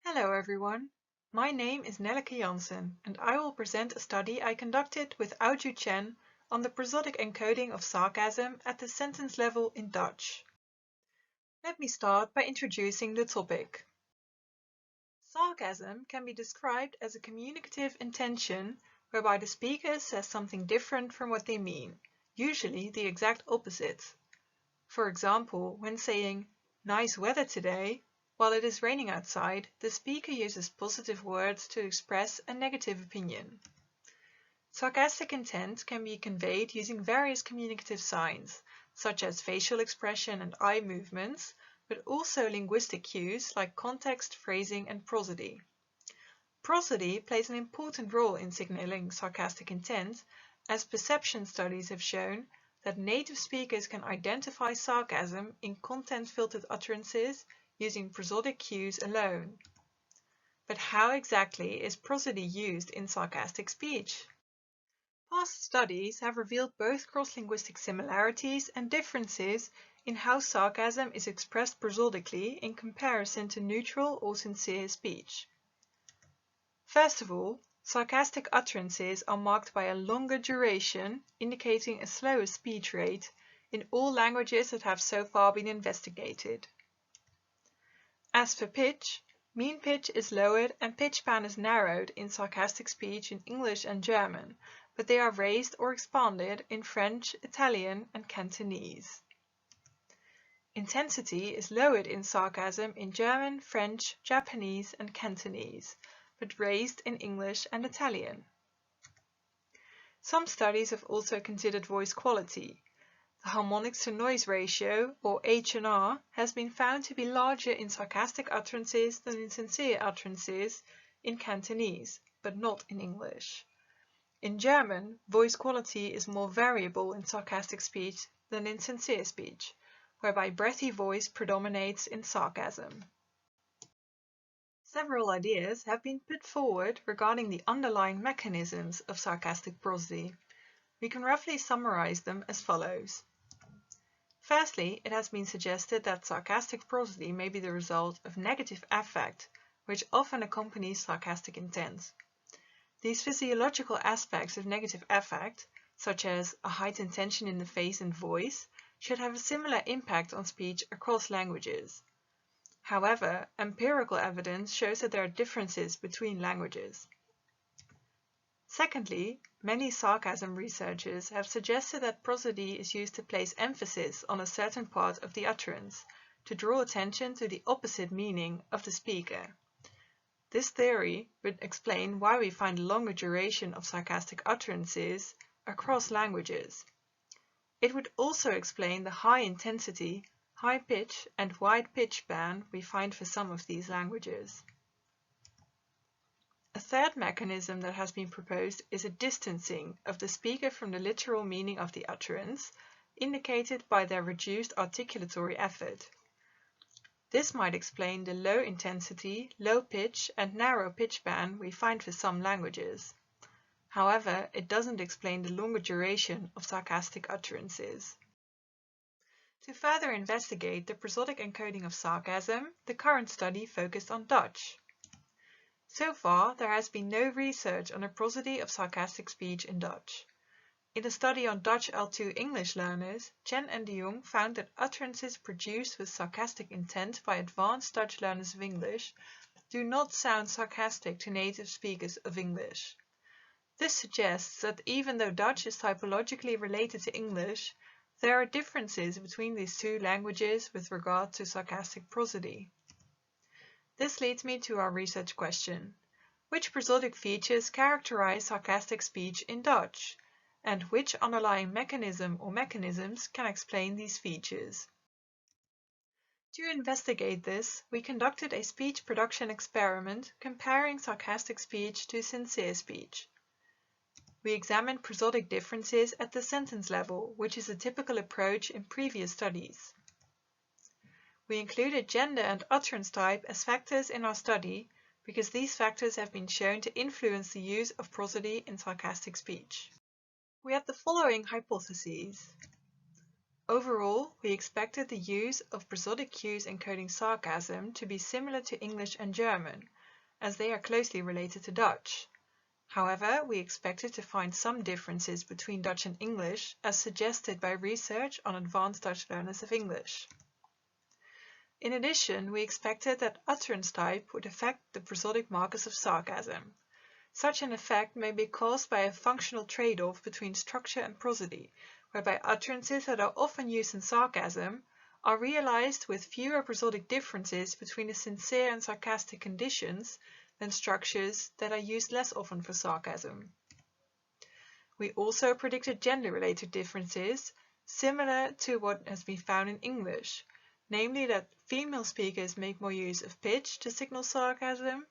Hello everyone, my name is Nelleke Jansen and I will present a study I conducted with Aoju Chen on the prosodic encoding of sarcasm at the sentence level in Dutch. Let me start by introducing the topic. Sarcasm can be described as a communicative intention whereby the speaker says something different from what they mean, usually the exact opposite. For example, when saying, "Nice weather today," while it is raining outside, the speaker uses positive words to express a negative opinion. Sarcastic intent can be conveyed using various communicative signs, such as facial expression and eye movements, but also linguistic cues like context, phrasing, and prosody. Prosody plays an important role in signaling sarcastic intent, as perception studies have shown that native speakers can identify sarcasm in content-filtered utterances using prosodic cues alone. But how exactly is prosody used in sarcastic speech? Past studies have revealed both cross-linguistic similarities and differences in how sarcasm is expressed prosodically in comparison to neutral or sincere speech. First of all, sarcastic utterances are marked by a longer duration, indicating a slower speech rate, in all languages that have so far been investigated. As for pitch, mean pitch is lowered and pitch span is narrowed in sarcastic speech in English and German, but they are raised or expanded in French, Italian, and Cantonese. Intensity is lowered in sarcasm in German, French, Japanese, and Cantonese, but raised in English and Italian. Some studies have also considered voice quality. The harmonics to noise ratio, or H&R, has been found to be larger in sarcastic utterances than in sincere utterances in Cantonese, but not in English. In German, voice quality is more variable in sarcastic speech than in sincere speech, whereby breathy voice predominates in sarcasm. Several ideas have been put forward regarding the underlying mechanisms of sarcastic prosody. We can roughly summarize them as follows. Firstly, it has been suggested that sarcastic prosody may be the result of negative affect, which often accompanies sarcastic intent. These physiological aspects of negative affect, such as a heightened tension in the face and voice, should have a similar impact on speech across languages. However, empirical evidence shows that there are differences between languages. Secondly, many sarcasm researchers have suggested that prosody is used to place emphasis on a certain part of the utterance, to draw attention to the opposite meaning of the speaker. This theory would explain why we find a longer duration of sarcastic utterances across languages. It would also explain the high intensity, high pitch, and wide pitch span we find for some of these languages. A third mechanism that has been proposed is a distancing of the speaker from the literal meaning of the utterance, indicated by their reduced articulatory effort. This might explain the low intensity, low pitch, and narrow pitch span we find for some languages. However, it doesn't explain the longer duration of sarcastic utterances. To further investigate the prosodic encoding of sarcasm, the current study focused on Dutch. So far, there has been no research on the prosody of sarcastic speech in Dutch. In a study on Dutch L2 English learners, Chen and de Jong found that utterances produced with sarcastic intent by advanced Dutch learners of English do not sound sarcastic to native speakers of English. This suggests that even though Dutch is typologically related to English, there are differences between these two languages with regard to sarcastic prosody. This leads me to our research question. Which prosodic features characterize sarcastic speech in Dutch? And which underlying mechanism or mechanisms can explain these features? To investigate this, we conducted a speech production experiment comparing sarcastic speech to sincere speech. We examined prosodic differences at the sentence level, which is a typical approach in previous studies. We included gender and utterance type as factors in our study because these factors have been shown to influence the use of prosody in sarcastic speech. We have the following hypotheses. Overall, we expected the use of prosodic cues encoding sarcasm to be similar to English and German, as they are closely related to Dutch. However, we expected to find some differences between Dutch and English, as suggested by research on advanced Dutch learners of English. In addition, we expected that utterance type would affect the prosodic markers of sarcasm. Such an effect may be caused by a functional trade-off between structure and prosody, whereby utterances that are often used in sarcasm are realized with fewer prosodic differences between the sincere and sarcastic conditions than structures that are used less often for sarcasm. We also predicted gender-related differences, similar to what has been found in English, namely that female speakers make more use of pitch to signal sarcasm,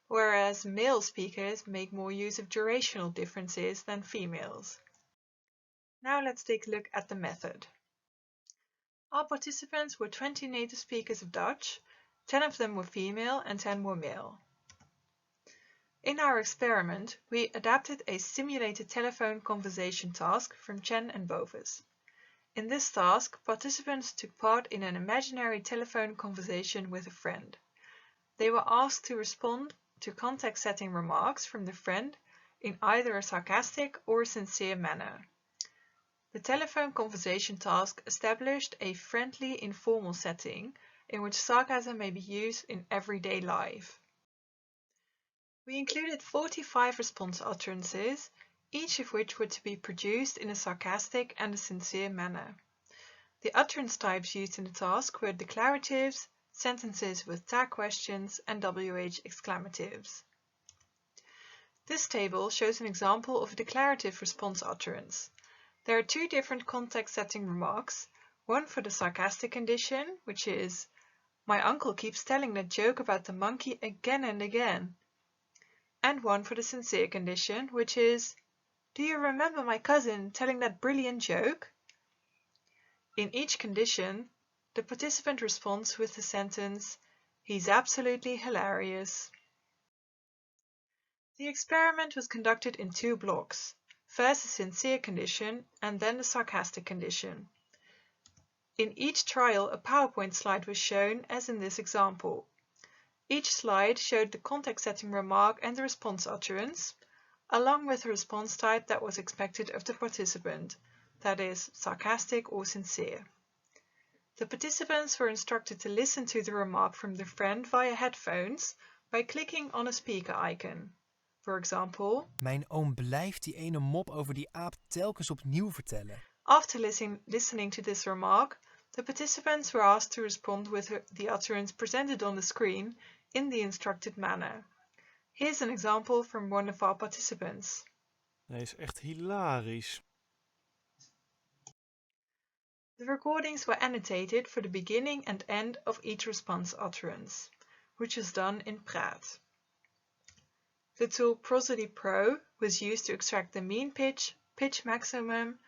whereas male speakers make more use of durational differences than females. Now let's take a look at the method. Our participants were 20 native speakers of Dutch, 10 of them were female and 10 were male. In our experiment, we adapted a simulated telephone conversation task from Chen and Bovis. In this task, participants took part in an imaginary telephone conversation with a friend. They were asked to respond to context-setting remarks from the friend in either a sarcastic or a sincere manner. The telephone conversation task established a friendly, informal setting in which sarcasm may be used in everyday life. We included 45 response utterances, each of which were to be produced in a sarcastic and a sincere manner. The utterance types used in the task were declaratives, sentences with tag questions, and WH exclamatives. This table shows an example of a declarative response utterance. There are two different context-setting remarks, one for the sarcastic condition, which is, "My uncle keeps telling that joke about the monkey again and again," and one for the sincere condition, which is, "Do you remember my cousin telling that brilliant joke?" In each condition, the participant responds with the sentence, "He's absolutely hilarious." The experiment was conducted in two blocks. First the sincere condition and then the sarcastic condition. In each trial, a PowerPoint slide was shown, as in this example. Each slide showed the context-setting remark and the response utterance, along with the response type that was expected of the participant, that is, sarcastic or sincere. The participants were instructed to listen to the remark from their friend via headphones by clicking on a speaker icon. For example, "Mijn oom blijft die ene mop over die aap telkens opnieuw vertellen." After listening to this remark, the participants were asked to respond with the utterance presented on the screen in the instructed manner. Here's an example from one of our participants. Hij is echt hilarisch. The recordings were annotated for the beginning and end of each response utterance, which was done in Praat. The tool Prosody Pro was used to extract the mean pitch, pitch maximum,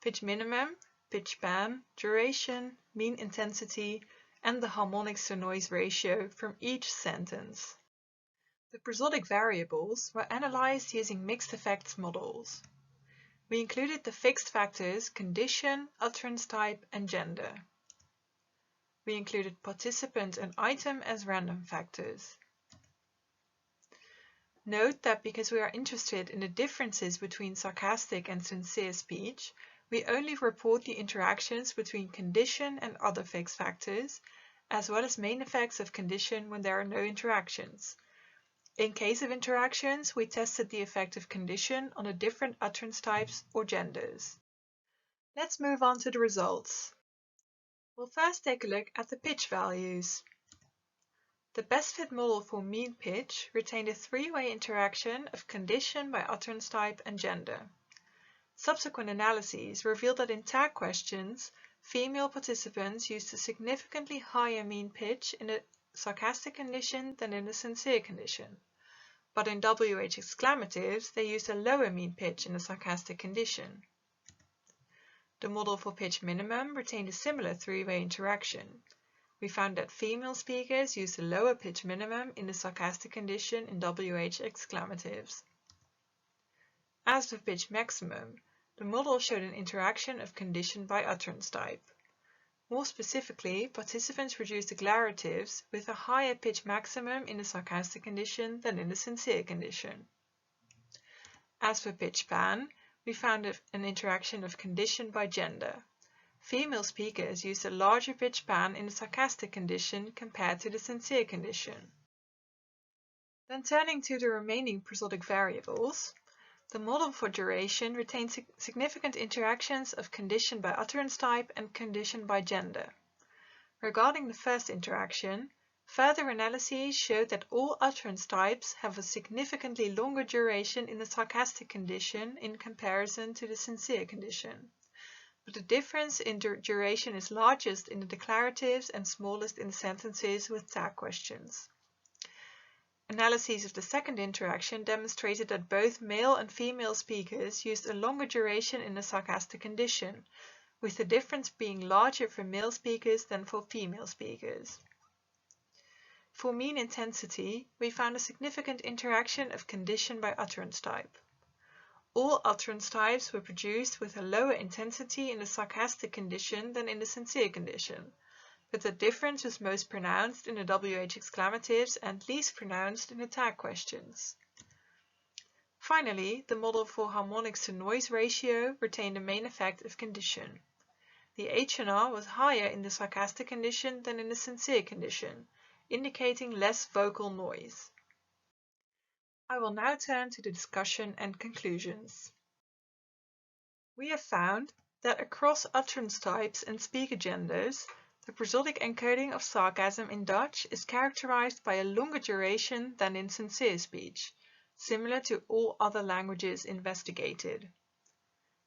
pitch minimum, pitch pan, duration, mean intensity, and the harmonics to noise ratio from each sentence. The prosodic variables were analyzed using mixed effects models. We included the fixed factors condition, utterance type, and gender. We included participant and item as random factors. Note that because we are interested in the differences between sarcastic and sincere speech, we only report the interactions between condition and other fixed factors, as well as main effects of condition when there are no interactions. In case of interactions, we tested the effect of condition on the different utterance types or genders. Let's move on to the results. We'll first take a look at the pitch values. The best fit model for mean pitch retained a three-way interaction of condition by utterance type and gender. Subsequent analyses revealed that in tag questions, female participants used a significantly higher mean pitch in the sarcastic condition than in the sincere condition. But in WH exclamatives, they used a lower mean pitch in the sarcastic condition. The model for pitch minimum retained a similar three-way interaction. We found that female speakers used a lower pitch minimum in the sarcastic condition in WH exclamatives. As for pitch maximum, The model showed an interaction of condition by utterance type. More specifically, participants reduced declaratives with a higher pitch maximum in the sarcastic condition than in the sincere condition. As for pitch span, we found an interaction of condition by gender. Female speakers used a larger pitch span in the sarcastic condition compared to the sincere condition. Then turning to the remaining prosodic variables, the model for duration retains significant interactions of condition by utterance type and condition by gender. Regarding the first interaction, further analyses showed that all utterance types have a significantly longer duration in the sarcastic condition in comparison to the sincere condition, but the difference in duration is largest in the declaratives and smallest in the sentences with tag questions. Analyses of the second interaction demonstrated that both male and female speakers used a longer duration in the sarcastic condition, with the difference being larger for male speakers than for female speakers. For mean intensity, we found a significant interaction of condition by utterance type. All utterance types were produced with a lower intensity in the sarcastic condition than in the sincere condition, but the difference was most pronounced in the WH exclamatives and least pronounced in the tag questions. Finally, the model for harmonics to noise ratio retained the main effect of condition. The H&R was higher in the sarcastic condition than in the sincere condition, indicating less vocal noise. I will now turn to the discussion and conclusions. We have found that across utterance types and speaker genders, the prosodic encoding of sarcasm in Dutch is characterized by a longer duration than in sincere speech, similar to all other languages investigated.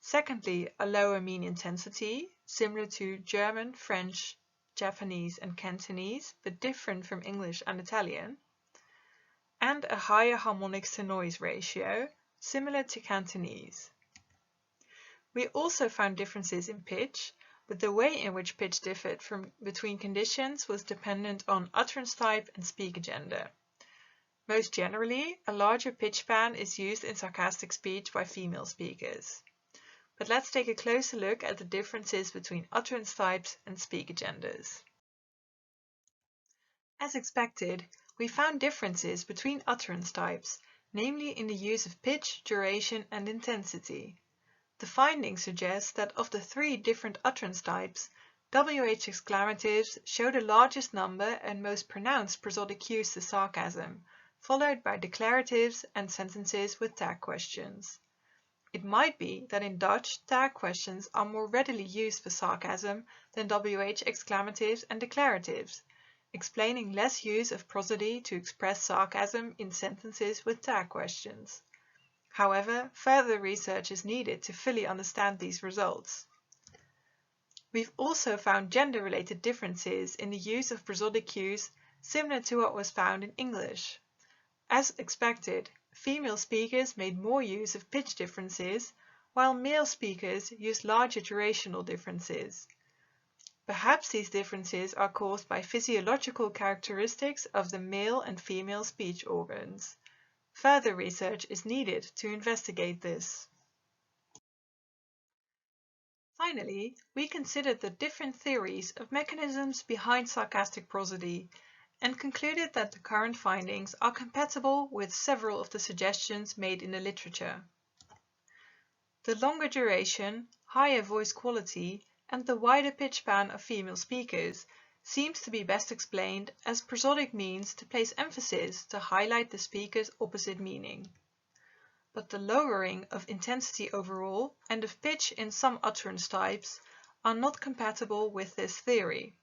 Secondly, a lower mean intensity, similar to German, French, Japanese and Cantonese, but different from English and Italian. And a higher harmonics to noise ratio, similar to Cantonese. We also found differences in pitch, but the way in which pitch differed between conditions was dependent on utterance type and speaker gender. Most generally, a larger pitch span is used in sarcastic speech by female speakers. But let's take a closer look at the differences between utterance types and speaker genders. As expected, we found differences between utterance types, namely in the use of pitch, duration and intensity. The findings suggest that of the 3 different utterance types, WH exclamatives show the largest number and most pronounced prosodic cues to sarcasm, followed by declaratives and sentences with tag questions. It might be that in Dutch, tag questions are more readily used for sarcasm than WH exclamatives and declaratives, explaining less use of prosody to express sarcasm in sentences with tag questions. However, further research is needed to fully understand these results. We've also found gender-related differences in the use of prosodic cues similar to what was found in English. As expected, female speakers made more use of pitch differences, while male speakers used larger durational differences. Perhaps these differences are caused by physiological characteristics of the male and female speech organs. Further research is needed to investigate this. Finally, we considered the different theories of mechanisms behind sarcastic prosody and concluded that the current findings are compatible with several of the suggestions made in the literature. The longer duration, higher voice quality, and the wider pitch span of female speakers seems to be best explained as prosodic means to place emphasis to highlight the speaker's opposite meaning. But the lowering of intensity overall and of pitch in some utterance types are not compatible with this theory.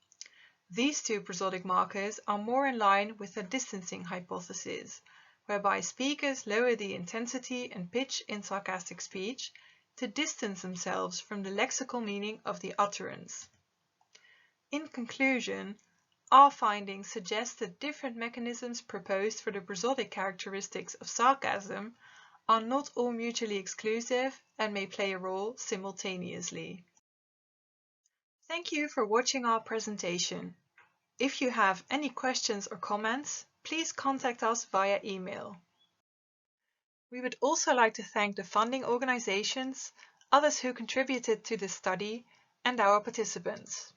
These 2 prosodic markers are more in line with the distancing hypothesis, whereby speakers lower the intensity and pitch in sarcastic speech to distance themselves from the lexical meaning of the utterance. In conclusion, our findings suggest that different mechanisms proposed for the prosodic characteristics of sarcasm are not all mutually exclusive and may play a role simultaneously. Thank you for watching our presentation. If you have any questions or comments, please contact us via email. We would also like to thank the funding organizations others who contributed to this study, and our participants.